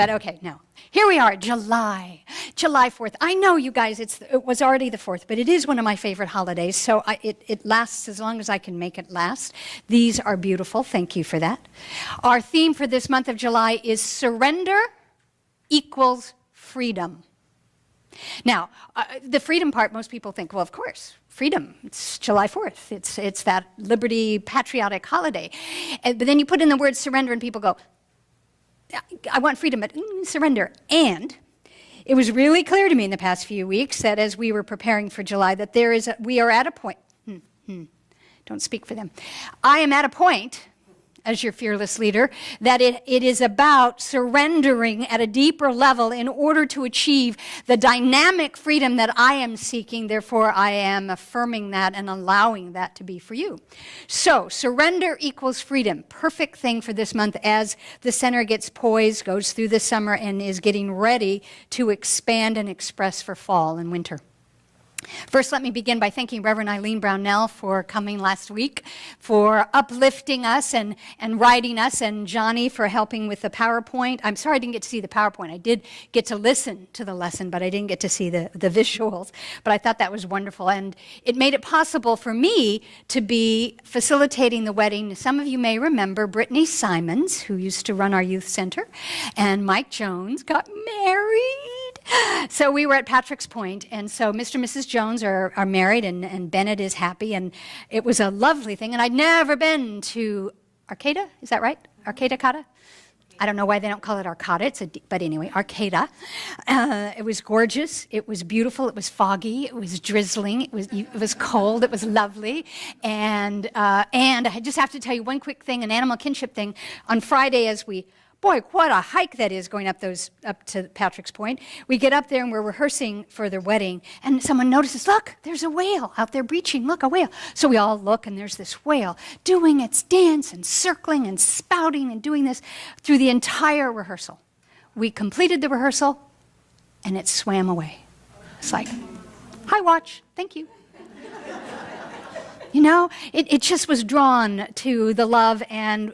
But okay, no. Here we are, July 4th. I know, you guys, it was already the 4th, but it is one of my favorite holidays, so it lasts as long as I can make it last. These are beautiful. Thank you for that. Our theme for this month of July is surrender equals freedom. Now, the freedom part, most people think, well, of course, freedom. It's July 4th. It's that liberty, patriotic holiday. But then you put in the word surrender and people go, I want freedom, but surrender. And it was really clear to me in the past few weeks that as we were preparing for July that we are at a point, don't speak for them. I am at a point, as your fearless leader, that it is about surrendering at a deeper level in order to achieve the dynamic freedom that I am seeking. Therefore, I am affirming that and allowing that to be for you. So, surrender equals freedom. Perfect thing for this month as the center gets poised, goes through the summer, and is getting ready to expand and express for fall and winter. First, let me begin by thanking Reverend Eileen Brownell for coming last week, for uplifting us and writing us, and Johnny for helping with the PowerPoint. I'm sorry I didn't get to see the PowerPoint. I did get to listen to the lesson, but I didn't get to see the visuals. But I thought that was wonderful, and it made it possible for me to be facilitating the wedding. Some of you may remember Brittany Simons, who used to run our youth center, and Mike Jones got married. So we were at Patrick's Point, and so Mr. and Mrs. Jones are married, and Bennett is happy, and it was a lovely thing. And I'd never been to Arcata, is that right? Arcata? I don't know why they don't call it Arcata, but anyway, Arcata. It was gorgeous, it was beautiful, it was foggy, it was drizzling, it was cold, it was lovely. And I just have to tell you one quick thing, an animal kinship thing. On Friday boy, what a hike that is going up to Patrick's Point. We get up there and we're rehearsing for the wedding, and someone notices, look, there's a whale out there breaching, look, a whale. So we all look, and there's this whale doing its dance and circling and spouting and doing this through the entire rehearsal. We completed the rehearsal, and it swam away. It's like, hi, watch, thank you. You know, it just was drawn to the love, and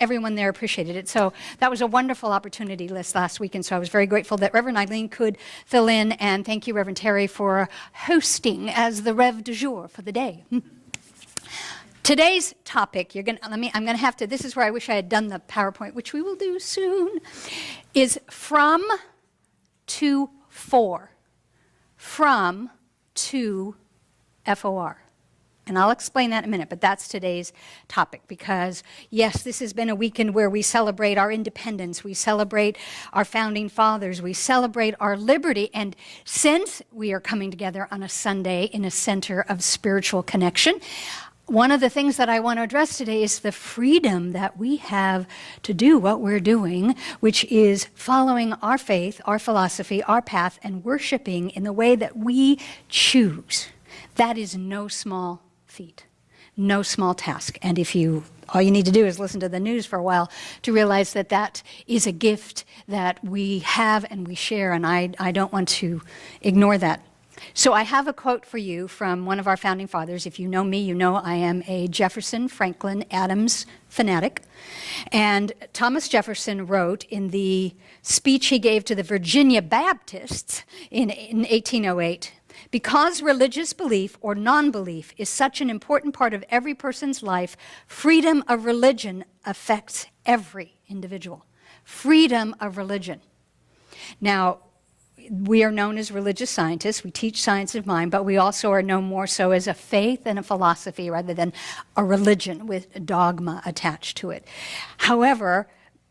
everyone there appreciated it. So that was a wonderful opportunity last week, and so I was very grateful that Reverend Eileen could fill in, and thank you, Reverend Terry, for hosting as the Rev du jour for the day. Today's topic, this is where I wish I had done the PowerPoint, which we will do soon, is from to for. From to FOR. And I'll explain that in a minute, but that's today's topic because, yes, this has been a weekend where we celebrate our independence, we celebrate our founding fathers, we celebrate our liberty, and since we are coming together on a Sunday in a center of spiritual connection, one of the things that I want to address today is the freedom that we have to do what we're doing, which is following our faith, our philosophy, our path, and worshiping in the way that we choose. That is no small feat, no small task. And all you need to do is listen to the news for a while to realize that that is a gift that we have and we share, and I don't want to ignore that. So I have a quote for you from one of our founding fathers. If you know me, you know I am a Jefferson, Franklin, Adams fanatic. And Thomas Jefferson wrote in the speech he gave to the Virginia Baptists in 1808, because religious belief or non-belief is such an important part of every person's life, freedom of religion affects every individual. Freedom of religion. Now, we are known as religious scientists. We teach science of mind, but we also are known more so as a faith and a philosophy rather than a religion with a dogma attached to it. However,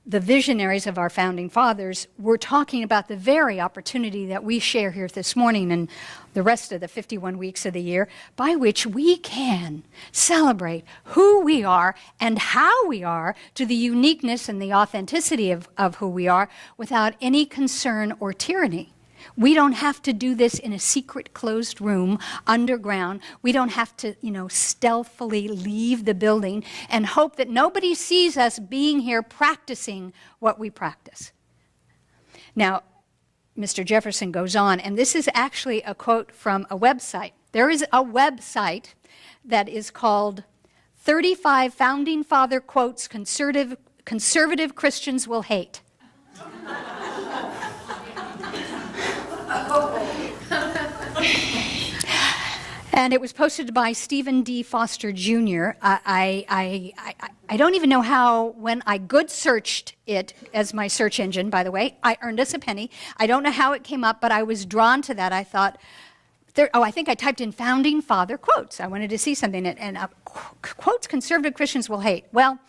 the visionaries of our founding fathers were talking about the very opportunity that we share here this morning and the rest of the 51 weeks of the year, by which we can celebrate who we are and how we are to the uniqueness and the authenticity of who we are without any concern or tyranny. We don't have to do this in a secret closed room underground. We don't have to, stealthily leave the building and hope that nobody sees us being here practicing what we practice. Now, Mr. Jefferson goes on, and this is actually a quote from a website. There is a website that is called 35 Founding Father Quotes Conservative Christians Will Hate. And it was posted by Stephen D. Foster Jr. I don't even know how, when I good searched it as my search engine, by the way, I earned us a penny. I don't know how it came up, but I was drawn to that. I thought, I think I typed in Founding Father quotes. I wanted to see something, and quotes conservative Christians will hate. Well,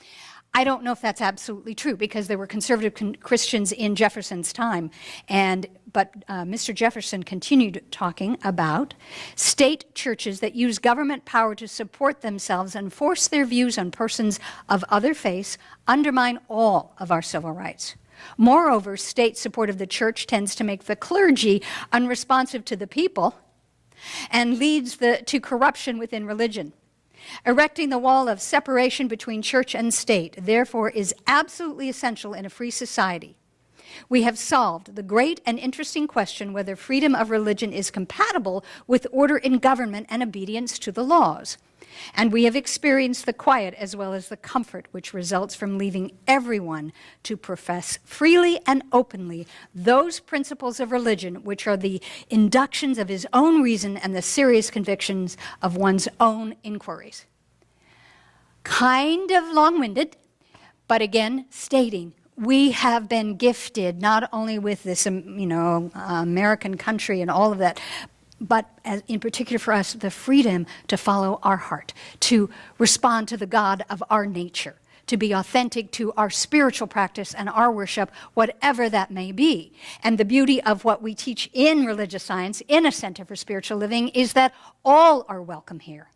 I don't know if that's absolutely true, because there were conservative Christians in Jefferson's time, but Mr. Jefferson continued talking about state churches that use government power to support themselves and force their views on persons of other faiths to all of our civil rights. Moreover, state support of the church tends to make the clergy unresponsive to the people and leads to corruption within religion. Erecting the wall of separation between church and state, therefore, is absolutely essential in a free society. We have solved the great and interesting question whether freedom of religion is compatible with order in government and obedience to the laws. And we have experienced the quiet as well as the comfort which results from leaving everyone to profess freely and openly those principles of religion which are the inductions of his own reason and the serious convictions of one's own inquiries. Kind of long-winded, but again, stating we have been gifted not only with this, American country and all of that, but in particular for us, the freedom to follow our heart, to respond to the God of our nature, to be authentic to our spiritual practice and our worship, whatever that may be. And the beauty of what we teach in religious science, in a Center for Spiritual Living, is that all are welcome here.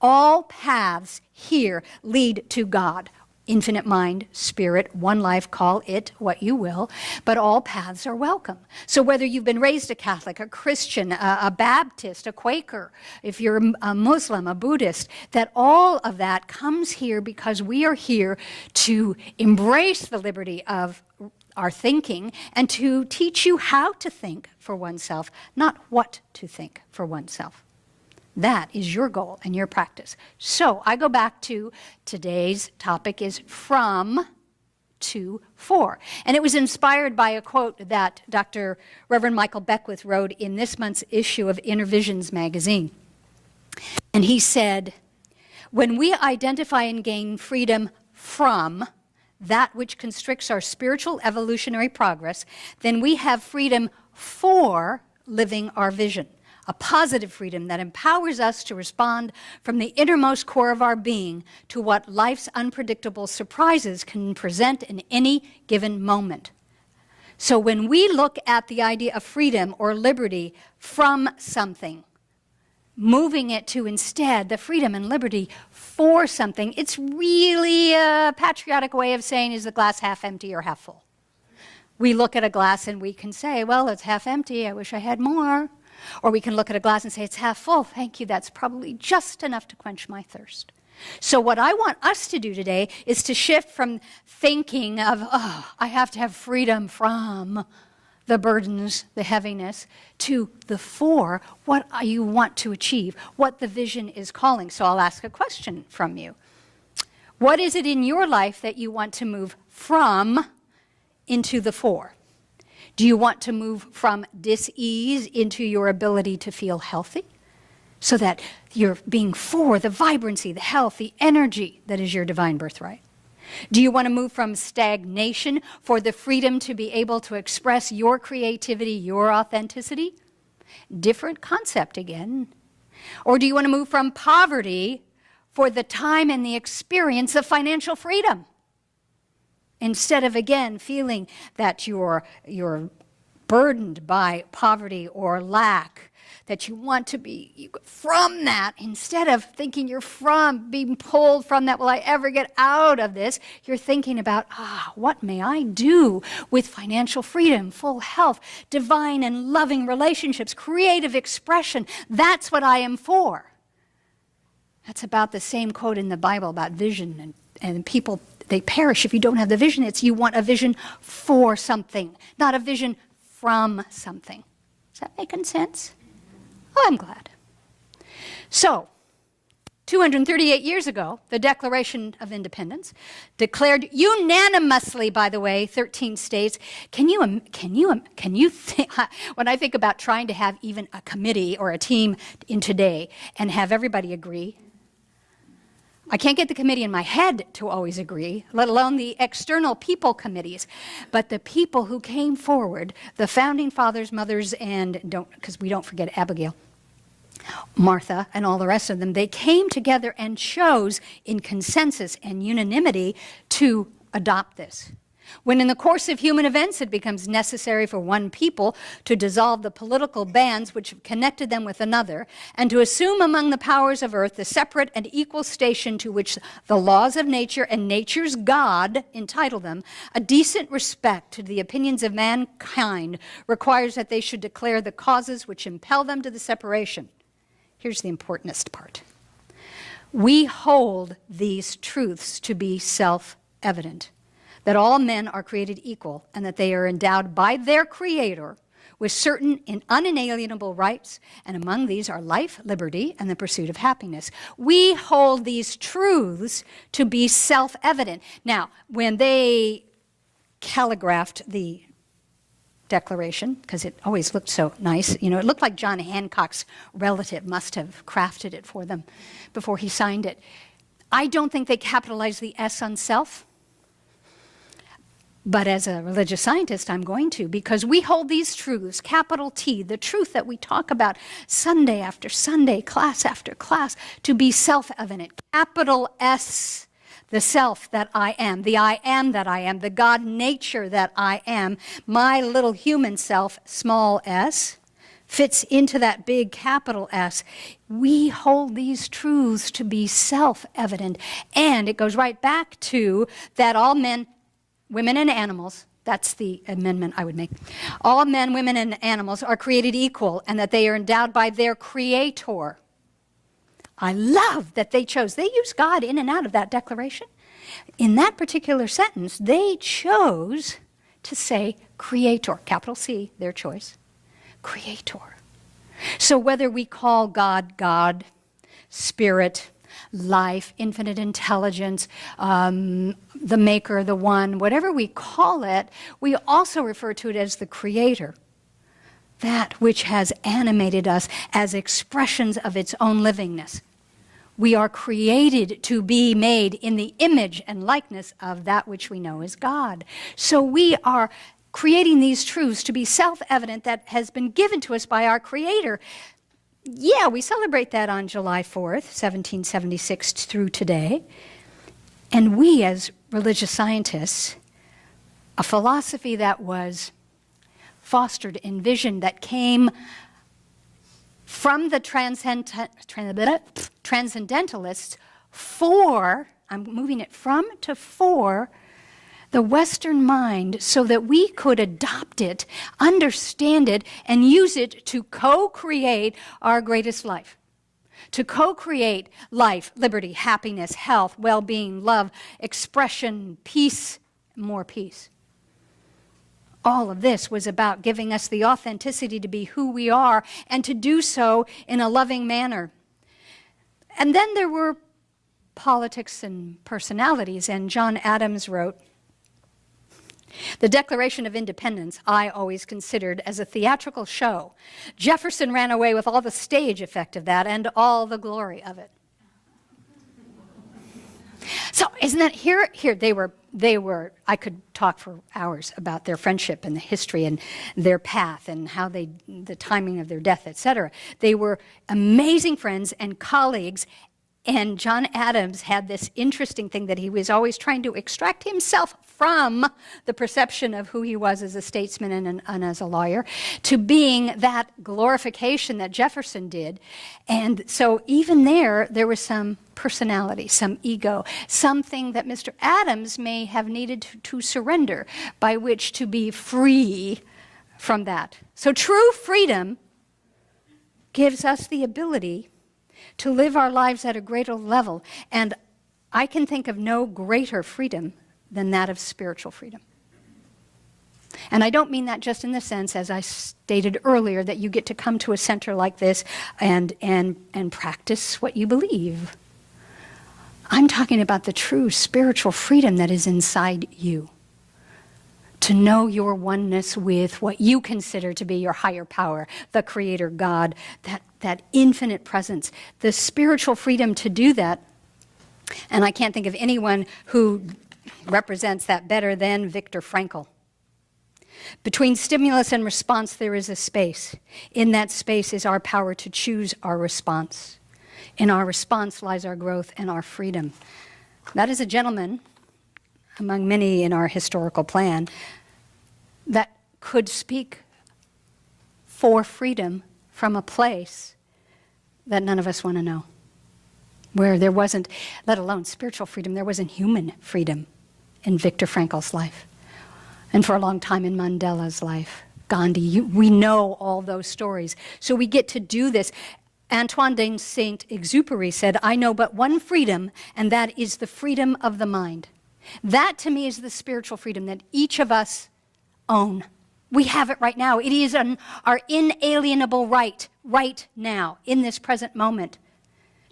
All paths here lead to God. Infinite mind, spirit, one life, call it what you will, but all paths are welcome. So whether you've been raised a Catholic, a Christian, a Baptist, a Quaker, if you're a Muslim, a Buddhist, that all of that comes here because we are here to embrace the liberty of our thinking and to teach you how to think for oneself, not what to think for oneself. That is your goal and your practice. So I go back to today's topic is from to for. And it was inspired by a quote that Reverend Michael Beckwith wrote in this month's issue of Inner Visions magazine. And he said, when we identify and gain freedom from that which constricts our spiritual evolutionary progress, then we have freedom for living our vision. A positive freedom that empowers us to respond from the innermost core of our being to what life's unpredictable surprises can present in any given moment. So when we look at the idea of freedom or liberty from something, moving it to instead the freedom and liberty for something, it's really a patriotic way of saying, is the glass half empty or half full? We look at a glass and we can say, well, it's half empty, I wish I had more. Or we can look at a glass and say, it's half full. Thank you, that's probably just enough to quench my thirst. So what I want us to do today is to shift from thinking of, I have to have freedom from the burdens, the heaviness, to the for, what you want to achieve, what the vision is calling. So I'll ask a question from you. What is it in your life that you want to move from into the for? Do you want to move from dis-ease into your ability to feel healthy so that you're being for the vibrancy, the health, the energy that is your divine birthright? Do you want to move from stagnation for the freedom to be able to express your creativity, your authenticity? Different concept again. Or do you want to move from poverty for the time and the experience of financial freedom? Instead of, again, feeling that you're burdened by poverty or lack, that you want to be from that, instead of thinking you're being pulled from that, will I ever get out of this? You're thinking about, what may I do with financial freedom, full health, divine and loving relationships, creative expression? That's what I am for. That's about the same quote in the Bible about vision and people. They perish if you don't have the vision. It's you want a vision for something, not a vision from something. Is that making sense? Oh, I'm glad. So, 238 years ago, the Declaration of Independence, declared unanimously, by the way, 13 states. Can you think, when I think about trying to have even a committee or a team in today and have everybody agree, I can't get the committee in my head to always agree, let alone the external people committees. But the people who came forward, the founding fathers, mothers, and because we don't forget Abigail, Martha, and all the rest of them, they came together and chose in consensus and unanimity to adopt this. When in the course of human events it becomes necessary for one people to dissolve the political bands which have connected them with another, and to assume among the powers of earth the separate and equal station to which the laws of nature and nature's God entitle them, a decent respect to the opinions of mankind requires that they should declare the causes which impel them to the separation. Here's the importantest part. We hold these truths to be self-evident, that all men are created equal and that they are endowed by their Creator with certain unalienable rights, and among these are life, liberty, and the pursuit of happiness. We hold these truths to be self-evident. Now, when they calligraphed the Declaration, because it always looked so nice, it looked like John Hancock's relative must have crafted it for them before he signed it. I don't think they capitalized the S on self. But as a religious scientist, I'm going to, because we hold these truths, capital T, the truth that we talk about Sunday after Sunday, class after class, to be self-evident. Capital S, the self that I am, the I am that I am, the God nature that I am, my little human self, small s, fits into that big capital S. We hold these truths to be self-evident. And it goes right back to that all men, women and animals, that's the amendment I would make. All men, women, and animals are created equal and that they are endowed by their Creator. I love that they used God in and out of that declaration. In that particular sentence, they chose to say Creator, capital C, their choice, Creator. So whether we call God God, Spirit, life, infinite intelligence, the maker, the one, whatever we call it, we also refer to it as the Creator, that which has animated us as expressions of its own livingness. We are created to be made in the image and likeness of that which we know as God. So we are creating these truths to be self-evident that has been given to us by our Creator. Yeah, we celebrate that on July 4th, 1776 through today. And we, as religious scientists, a philosophy that was fostered, envisioned, that came from the transcendentalists for, I'm moving it from to for, the Western mind so that we could adopt it, understand it, and use it to co-create our greatest life. To co-create life, liberty, happiness, health, well-being, love, expression, peace, more peace. All of this was about giving us the authenticity to be who we are and to do so in a loving manner. And then there were politics and personalities, and John Adams wrote, "The Declaration of Independence I always considered as a theatrical show. Jefferson ran away with all the stage effect of that and all the glory of it." So isn't that here they were, I could talk for hours about their friendship and the history and their path and how the timing of their death, etc. They were amazing friends and colleagues. And John Adams had this interesting thing that he was always trying to extract himself from the perception of who he was as a statesman and as a lawyer to being that glorification that Jefferson did. And so even there was some personality, some ego, something that Mr. Adams may have needed to surrender by which to be free from that. So true freedom gives us the ability to live our lives at a greater level. And I can think of no greater freedom than that of spiritual freedom. And I don't mean that just in the sense, as I stated earlier, that you get to come to a center like this and practice what you believe. I'm talking about the true spiritual freedom that is inside you. To know your oneness with what you consider to be your higher power, the Creator God, that infinite presence, the spiritual freedom to do that. And I can't think of anyone who represents that better than Viktor Frankl. Between stimulus and response, there is a space. In that space is our power to choose our response. In our response lies our growth and our freedom. That is a gentleman, among many in our historical plan, that could speak for freedom from a place that none of us want to know. Where there wasn't, let alone spiritual freedom, there wasn't human freedom in Viktor Frankl's life. And for a long time in Mandela's life. Gandhi, we know all those stories. So we get to do this. Antoine de Saint-Exupéry said, I know but one freedom, and that is the freedom of the mind. That to me is the spiritual freedom that each of us own. We have it right now. It is our inalienable right now, in this present moment,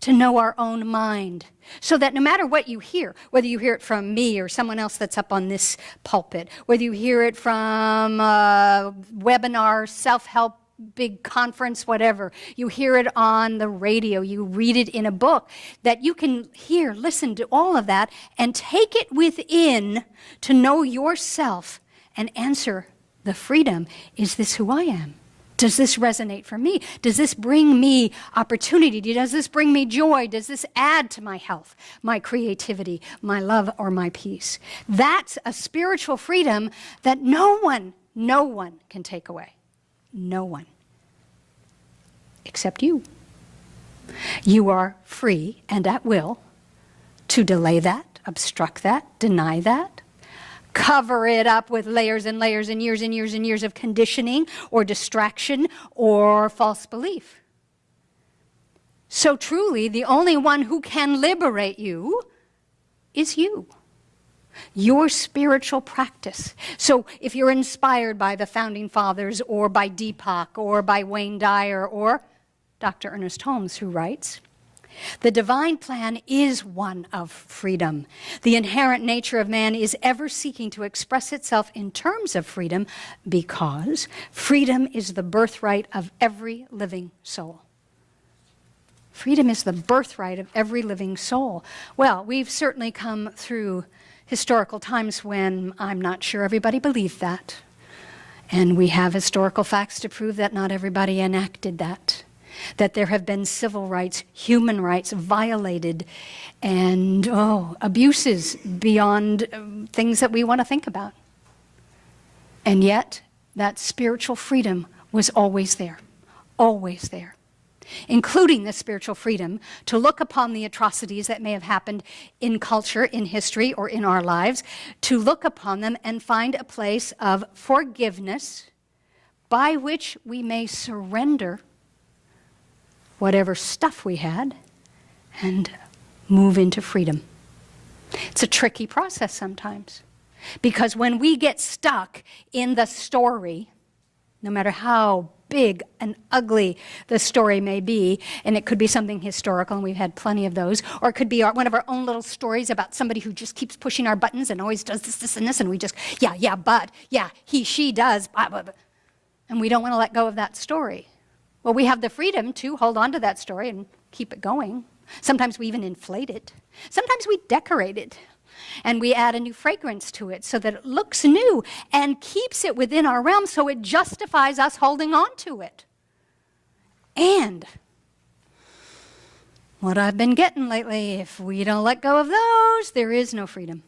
to know our own mind. So that no matter what you hear, whether you hear it from me or someone else that's up on this pulpit, whether you hear it from a webinar, self-help, big conference, whatever, you hear it on the radio, you read it in a book, that you can hear, listen to all of that, and take it within to know yourself and answer the freedom. Is this who I am? Does this resonate for me? Does this bring me opportunity? Does this bring me joy? Does this add to my health, my creativity, my love, or my peace? That's a spiritual freedom that no one can take away. No one. Except you. You are free and at will to delay that, obstruct that, deny that, cover it up with layers and layers and years and years and years of conditioning or distraction or false belief. So truly, the only one who can liberate you is you. Your spiritual practice. So if you're inspired by the Founding Fathers or by Deepak or by Wayne Dyer or Dr. Ernest Holmes, who writes, the divine plan is one of freedom. The inherent nature of man is ever seeking to express itself in terms of freedom because freedom is the birthright of every living soul. Freedom is the birthright of every living soul. Well, we've certainly come through historical times when I'm not sure everybody believed that. And we have historical facts to prove that not everybody enacted that. That there have been civil rights, human rights violated, and abuses beyond things that we want to think about. And yet, that spiritual freedom was always there, including the spiritual freedom to look upon the atrocities that may have happened in culture, in history, or in our lives, to look upon them and find a place of forgiveness by which we may surrender whatever stuff we had and move into freedom. It's a tricky process sometimes, because when we get stuck in the story, no matter how big and ugly the story may be, and it could be something historical, and we've had plenty of those, or it could be one of our own little stories about somebody who just keeps pushing our buttons and always does this, and this, and we just, he, she does, blah, blah, blah. And we don't want to let go of that story. Well, we have the freedom to hold on to that story and keep it going. Sometimes we even inflate it. Sometimes we decorate it. And we add a new fragrance to it so that it looks new and keeps it within our realm so it justifies us holding on to it. And what I've been getting lately, if we don't let go of those, there is no freedom.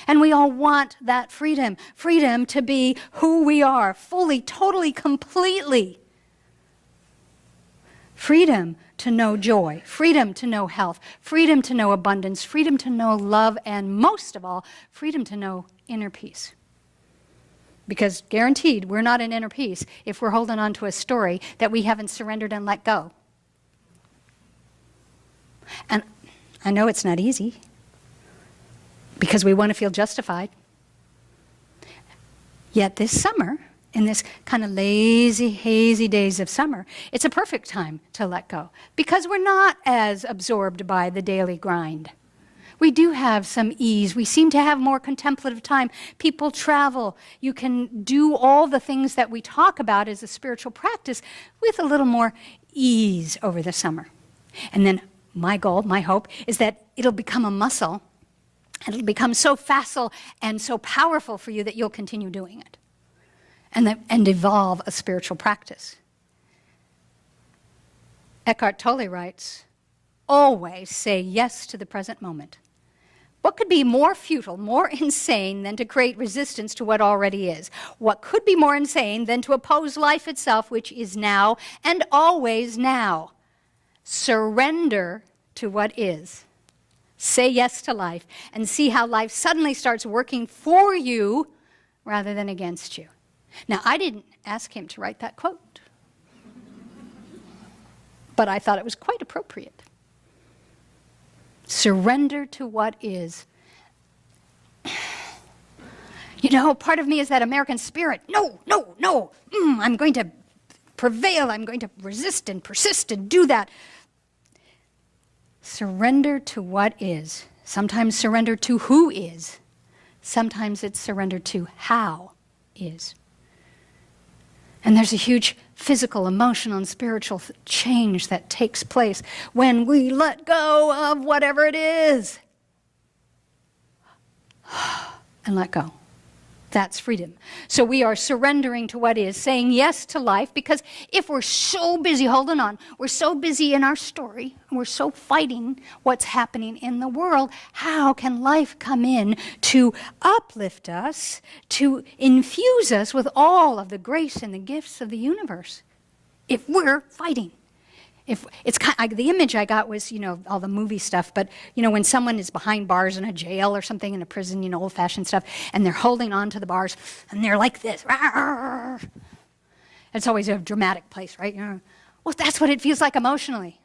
And we all want that freedom. Freedom to be who we are, fully, totally, completely. Freedom to know joy, freedom to know health, freedom to know abundance, freedom to know love, and most of all, freedom to know inner peace. Because guaranteed, we're not in inner peace if we're holding on to a story that we haven't surrendered and let go. And I know it's not easy, because we want to feel justified. Yet this summer, in this kind of lazy, hazy days of summer, it's a perfect time to let go because we're not as absorbed by the daily grind. We do have some ease. We seem to have more contemplative time. People travel. You can do all the things that we talk about as a spiritual practice with a little more ease over the summer. And then my goal, my hope, is that it'll become a muscle and it'll become so facile and so powerful for you that you'll continue doing it and evolve a spiritual practice. Eckhart Tolle writes, always say yes to the present moment. What could be more futile, more insane than to create resistance to what already is? What could be more insane than to oppose life itself, which is now and always now? Surrender to what is. Say yes to life and see how life suddenly starts working for you rather than against you. Now, I didn't ask him to write that quote, but I thought it was quite appropriate. Surrender to what is. You know, part of me is that American spirit. No. I'm going to prevail. I'm going to resist and persist and do that. Surrender to what is. Sometimes surrender to who is. Sometimes it's surrender to how is. And there's a huge physical, emotional, and spiritual change that takes place when we let go of whatever it is. And let go. That's freedom. So we are surrendering to what is, saying yes to life, because if we're so busy holding on, we're so busy in our story, and we're so fighting what's happening in the world, how can life come in to uplift us, to infuse us with all of the grace and the gifts of the universe, if we're fighting? If it's kind of, the image I got was, all the movie stuff, but, when someone is behind bars in a jail or something in a prison, old-fashioned stuff, and they're holding on to the bars, and they're like this. Rawr. It's always a dramatic place, right? Well, that's what it feels like emotionally.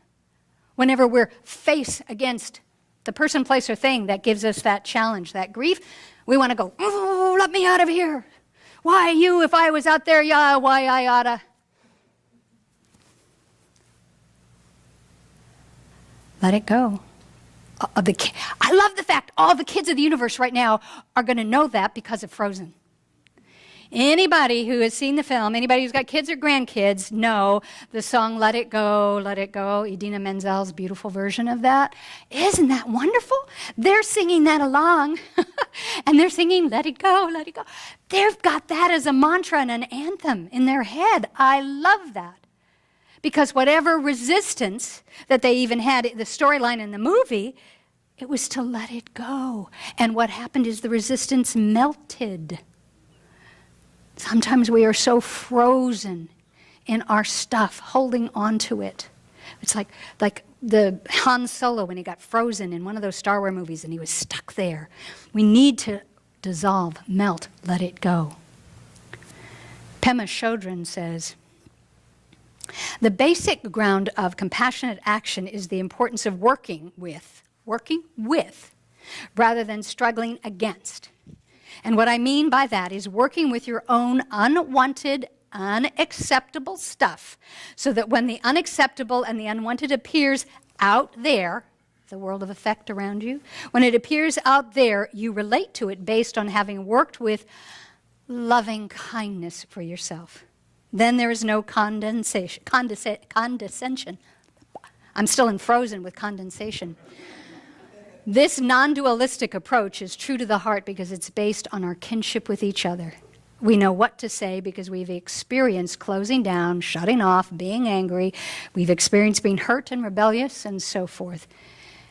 Whenever we're face against the person, place, or thing that gives us that challenge, that grief, we want to go, oh, let me out of here. Why you, if I was out there, yeah, why I oughta. Let it go. I love the fact all the kids of the universe right now are going to know that because of Frozen. Anybody who has seen the film, anybody who's got kids or grandkids, know the song Let It Go, Let It Go, Idina Menzel's beautiful version of that. Isn't that wonderful? They're singing that along, and they're singing Let It Go, Let It Go. They've got that as a mantra and an anthem in their head. I love that. Because whatever resistance that they even had, the storyline in the movie, it was to let it go. And what happened is the resistance melted. Sometimes we are so frozen in our stuff, holding on to it. It's like the Han Solo when he got frozen in one of those Star Wars movies and he was stuck there. We need to dissolve, melt, let it go. Pema Chodron says, the basic ground of compassionate action is the importance of working with, rather than struggling against. And what I mean by that is working with your own unwanted, unacceptable stuff, so that when the unacceptable and the unwanted appears out there, the world of effect around you, when it appears out there, you relate to it based on having worked with loving kindness for yourself. Then there is no condescension. I'm still in Frozen with condensation. This non-dualistic approach is true to the heart because it's based on our kinship with each other. We know what to say because we've experienced closing down, shutting off, being angry. We've experienced being hurt and rebellious and so forth.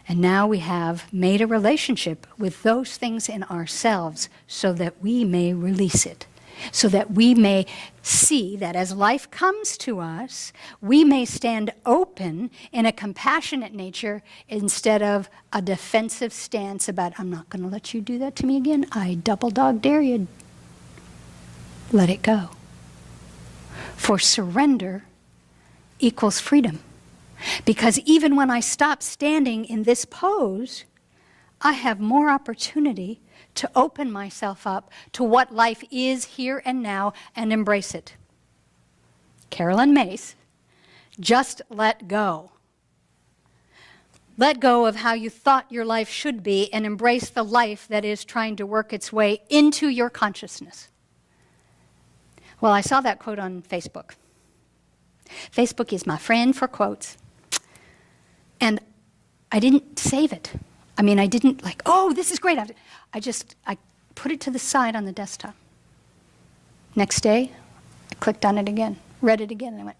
And now we have made a relationship with those things in ourselves so that we may release it. So that we may see that as life comes to us, we may stand open in a compassionate nature instead of a defensive stance about, I'm not going to let you do that to me again. I double dog dare you. Let it go. For surrender equals freedom. Because even when I stop standing in this pose, I have more opportunity to open myself up to what life is here and now and embrace it. Carolyn Mace, just let go. Let go of how you thought your life should be and embrace the life that is trying to work its way into your consciousness. Well, I saw that quote on Facebook. Facebook is my friend for quotes. And I didn't save it. I mean, I didn't like, oh, this is great. I put it to the side on the desktop. Next day, I clicked on it again, read it again, and I went,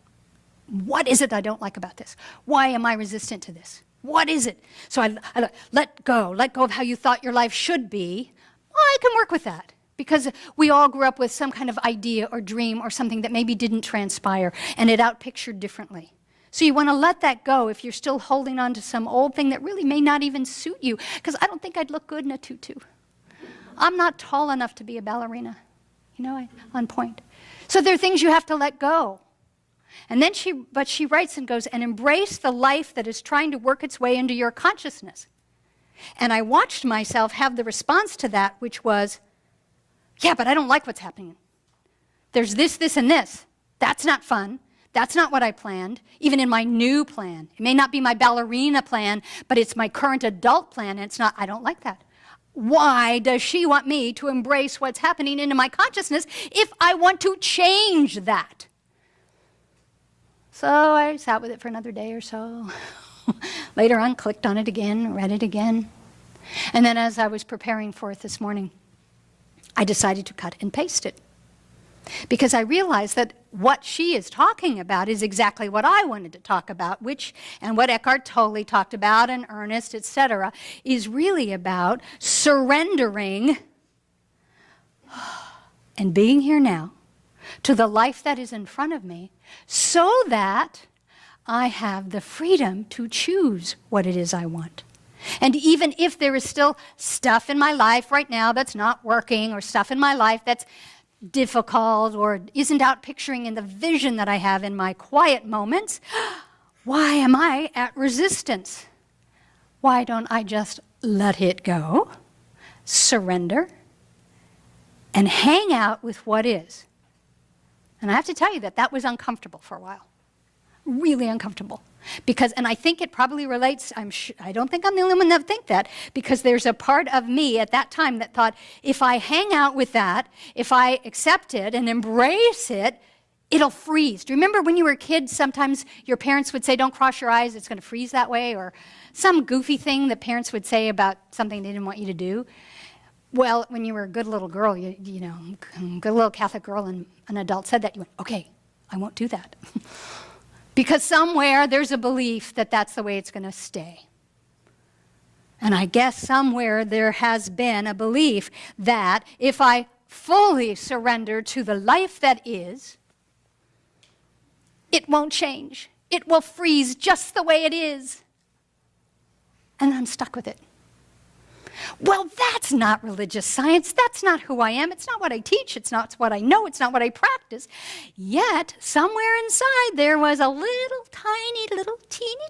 what is it I don't like about this? Why am I resistant to this? What is it? So I let go of how you thought your life should be. Well, I can work with that because we all grew up with some kind of idea or dream or something that maybe didn't transpire and it outpictured differently. So you want to let that go if you're still holding on to some old thing that really may not even suit you, because I don't think I'd look good in a tutu. I'm not tall enough to be a ballerina, on point. So there are things you have to let go. And then she writes and goes, and embrace the life that is trying to work its way into your consciousness. And I watched myself have the response to that, which was, yeah, but I don't like what's happening. There's this, this, and this. That's not fun. That's not what I planned, even in my new plan. It may not be my ballerina plan, but it's my current adult plan, and it's not, I don't like that. Why does she want me to embrace what's happening into my consciousness if I want to change that? So I sat with it for another day or so. Later on, clicked on it again, read it again. And then as I was preparing for it this morning, I decided to cut and paste it. Because I realized that what she is talking about is exactly what I wanted to talk about, and what Eckhart Tolle talked about, and Ernest, etc., is really about surrendering and being here now to the life that is in front of me so that I have the freedom to choose what it is I want. And even if there is still stuff in my life right now that's not working, or stuff in my life that's difficult or isn't out picturing in the vision that I have in my quiet moments, why am I at resistance? Why don't I just let it go, surrender, and hang out with what is? And I have to tell you that was uncomfortable for a while. Really uncomfortable. And I think it probably relates, I don't think I'm the only one that think that, because there's a part of me at that time that thought, if I hang out with that, if I accept it and embrace it, it'll freeze. Do you remember when you were a kid, sometimes your parents would say, don't cross your eyes, it's going to freeze that way, or some goofy thing that parents would say about something they didn't want you to do? Well, when you were a good little girl, good little Catholic girl, and an adult said that, you went, okay, I won't do that. Because somewhere there's a belief that that's the way it's going to stay. And I guess somewhere there has been a belief that if I fully surrender to the life that is, it won't change. It will freeze just the way it is. And I'm stuck with it. Well, that's not religious science. That's not who I am. It's not what I teach. It's not what I know. It's not what I practice. Yet, somewhere inside, there was a little teeny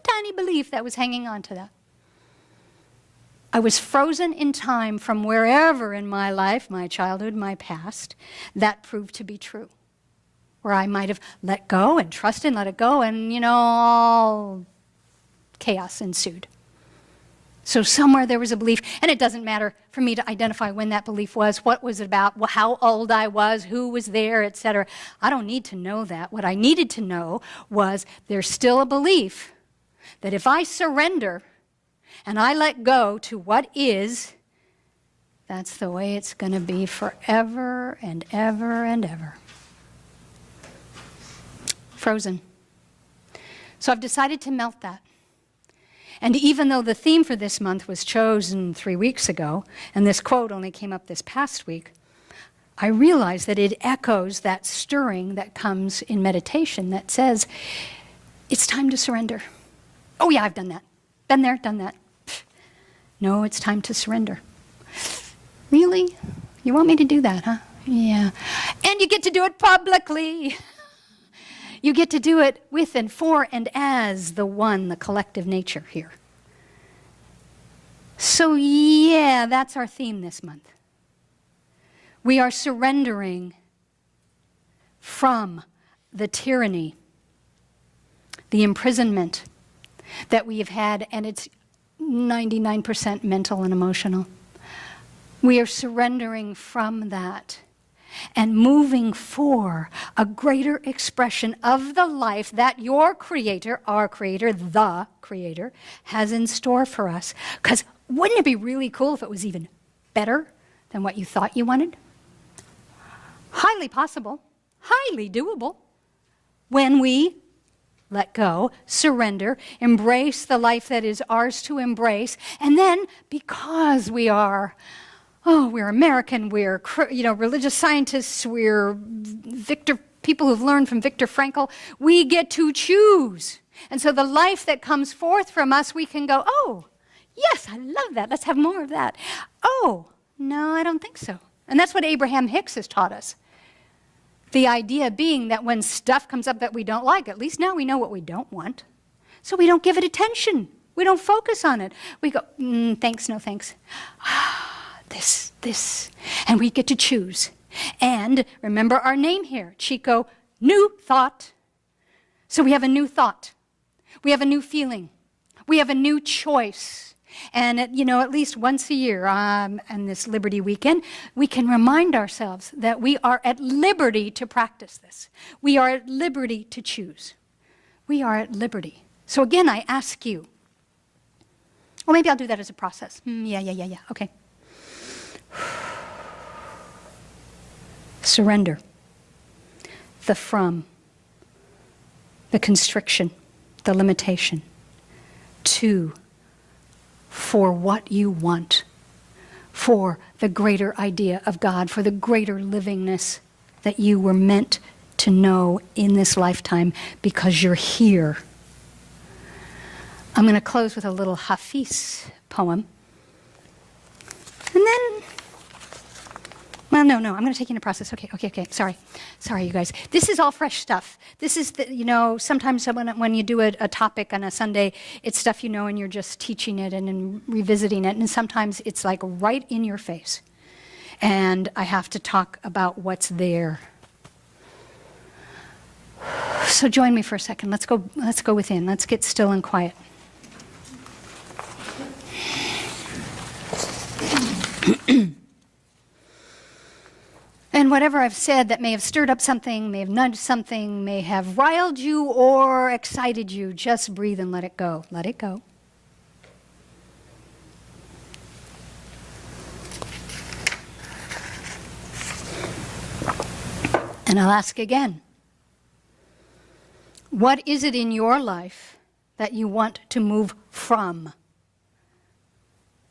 tiny belief that was hanging on to that. I was frozen in time from wherever in my life, my childhood, my past, that proved to be true. Where I might have let go and trusted and let it go, and, all chaos ensued. So somewhere there was a belief, and it doesn't matter for me to identify when that belief was, what was it about, how old I was, who was there, etc. I don't need to know that. What I needed to know was there's still a belief that if I surrender and I let go to what is, that's the way it's going to be forever and ever and ever. Frozen. So I've decided to melt that. And even though the theme for this month was chosen 3 weeks ago, and this quote only came up this past week, I realize that it echoes that stirring that comes in meditation that says, it's time to surrender. Oh yeah, I've done that. Been there, done that. No, it's time to surrender. Really? You want me to do that, huh? Yeah. And you get to do it publicly. You get to do it with and for and as the one, the collective nature here. So yeah, that's our theme this month. We are surrendering from the tyranny, the imprisonment that we have had, and it's 99% mental and emotional. We are surrendering from that and moving for a greater expression of the life that your Creator, our Creator, the Creator, has in store for us. Because wouldn't it be really cool if it was even better than what you thought you wanted? Highly possible, highly doable, when we let go, surrender, embrace the life that is ours to embrace, and then because we're American, we're religious scientists, we're people who've learned from Viktor Frankl, we get to choose. And so the life that comes forth from us, we can go, oh, yes, I love that, let's have more of that. Oh, no, I don't think so. And that's what Abraham Hicks has taught us. The idea being that when stuff comes up that we don't like, at least now we know what we don't want. So we don't give it attention. We don't focus on it. We go, thanks, no thanks. This. And we get to choose. And remember our name here, Chico, new thought. So we have a new thought. We have a new feeling. We have a new choice. And at least once a year on this Liberty Weekend, we can remind ourselves that we are at liberty to practice this. We are at liberty to choose. We are at liberty. So again, I ask you, or maybe I'll do that as a process. Yeah, okay. Surrender. The from. The constriction. The limitation. To. For what you want, for the greater idea of God, for the greater livingness that you were meant to know in this lifetime because you're here. I'm going to close with a little Hafiz poem. And then, well, no, I'm going to take you in a process. Okay, sorry, you guys. This is all fresh stuff. This is, sometimes when you do a topic on a Sunday, it's stuff you know and you're just teaching it and then revisiting it. And sometimes it's like right in your face. And I have to talk about what's there. So join me for a second. Let's go within. Let's get still and quiet. And whatever I've said that may have stirred up something, may have nudged something, may have riled you or excited you, just breathe and let it go. Let it go. And I'll ask again. What is it in your life that you want to move from?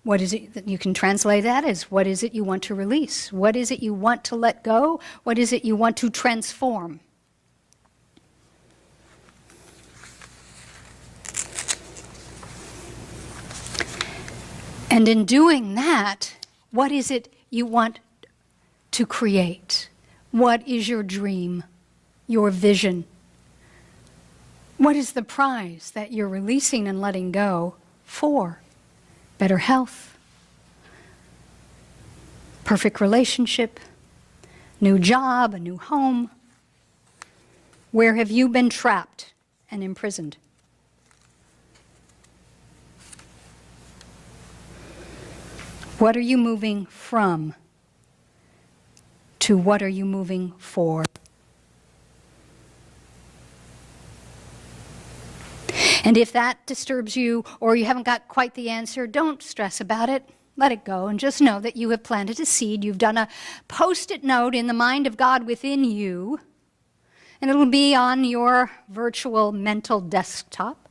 What is it that you can translate that as what is it you want to release? What is it you want to let go? What is it you want to transform? And in doing that, what is it you want to create? What is your dream, your vision? What is the prize that you're releasing and letting go for? Better health, perfect relationship, new job, a new home. Where have you been trapped and imprisoned? What are you moving from? To what are you moving for? And if that disturbs you or you haven't got quite the answer, don't stress about it. Let it go and just know that you have planted a seed. You've done a post-it note in the mind of God within you, and it'll be on your virtual mental desktop.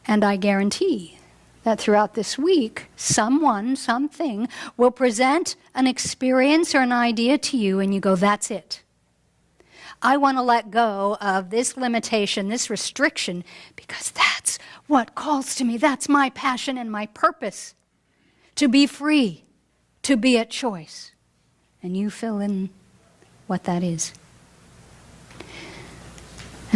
And I guarantee that throughout this week, someone, something will present an experience or an idea to you, and you go, that's it. I want to let go of this limitation, this restriction, because that's what calls to me. That's my passion and my purpose. To be free, to be at choice. And you fill in what that is.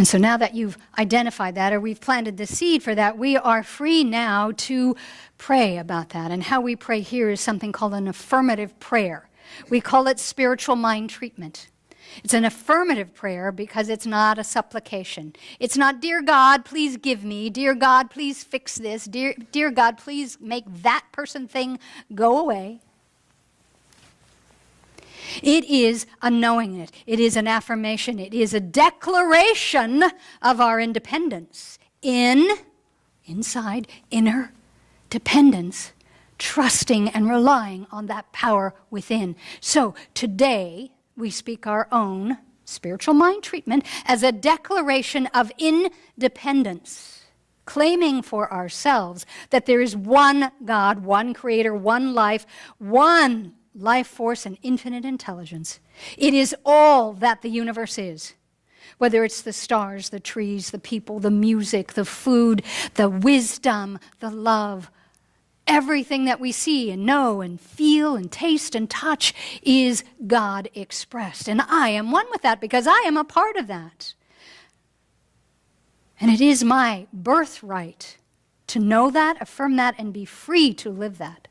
And so now that you've identified that, or we've planted the seed for that, we are free now to pray about that. And how we pray here is something called an affirmative prayer. We call it spiritual mind treatment. It's an affirmative prayer because it's not a supplication. It's not, dear God, please give me. Dear God, please fix this. Dear God, please make that person thing go away. It is a knowing it. It is an affirmation. It is a declaration of our independence. Inside, inner dependence, trusting and relying on that power within. So today, we speak our own spiritual mind treatment as a declaration of independence, claiming for ourselves that there is one God, one creator, one life force and infinite intelligence. It is all that the universe is. Whether it's the stars, the trees, the people, the music, the food, the wisdom, the love, everything that we see and know and feel and taste and touch is God expressed. And I am one with that because I am a part of that. And it is my birthright to know that, affirm that, and be free to live that.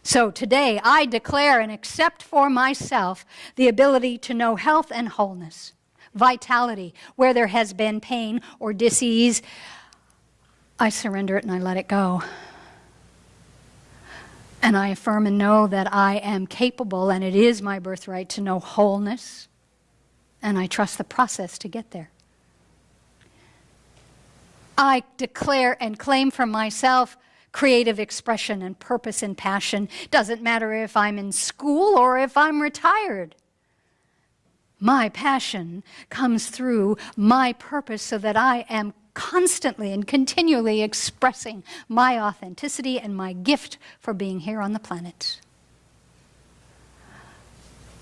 So today, I declare and accept for myself the ability to know health and wholeness, vitality. Where there has been pain or disease, I surrender it and I let it go. And I affirm and know that I am capable, and it is my birthright to know wholeness, and I trust the process to get there. I declare and claim for myself creative expression and purpose and passion. Doesn't matter if I'm in school or if I'm retired. My passion comes through my purpose so that I am constantly and continually expressing my authenticity and my gift for being here on the planet.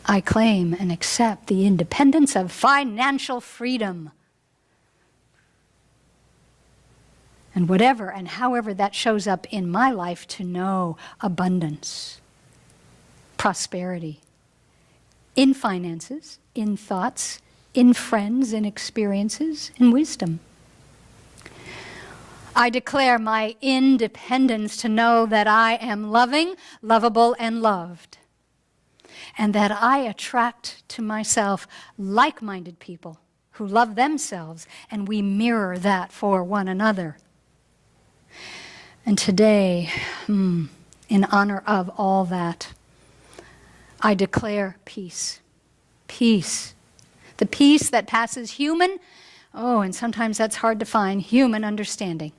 I claim and accept the independence of financial freedom. And whatever and however that shows up in my life, to know abundance, prosperity, in finances, in thoughts, in friends, in experiences, in wisdom. I declare my independence to know that I am loving, lovable, and loved, and that I attract to myself like-minded people who love themselves, and we mirror that for one another. And today, in honor of all that, I declare peace. Peace. The peace that passes human, and sometimes that's hard to find, human understanding.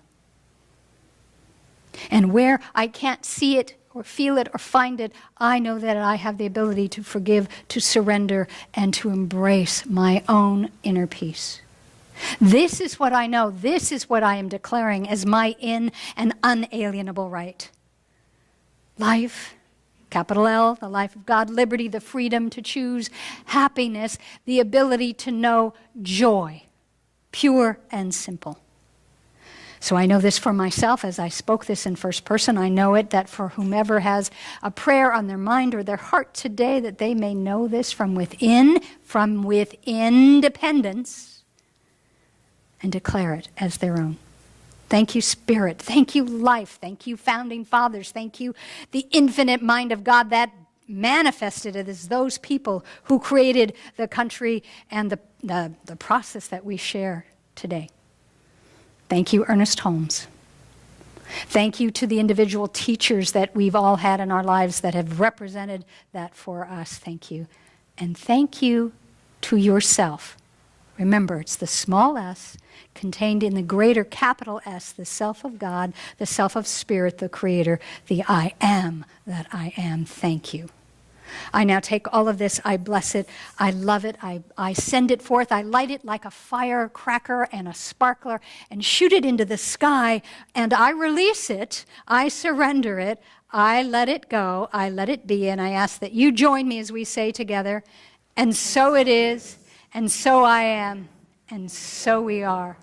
And where I can't see it or feel it or find it, I know that I have the ability to forgive, to surrender, and to embrace my own inner peace. This is what I know. This is what I am declaring as my in and unalienable right. Life, capital L, the life of God, liberty, the freedom to choose, happiness, the ability to know joy, pure and simple. So I know this for myself as I spoke this in first person. I know it that for whomever has a prayer on their mind or their heart today, that they may know this from within dependence, and declare it as their own. Thank you, Spirit. Thank you, life. Thank you, founding fathers. Thank you, the infinite mind of God that manifested it as those people who created the country and the process that we share today. Thank you, Ernest Holmes. Thank you to the individual teachers that we've all had in our lives that have represented that for us. Thank you. And thank you to yourself. Remember, it's the small s contained in the greater capital S, the self of God, the self of Spirit, the Creator, the I am that I am. Thank you. I now take all of this, I bless it, I love it, I send it forth, I light it like a firecracker and a sparkler and shoot it into the sky, and I release it, I surrender it, I let it go, I let it be, and I ask that you join me as we say together, and so it is, and so I am, and so we are.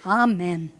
Amen.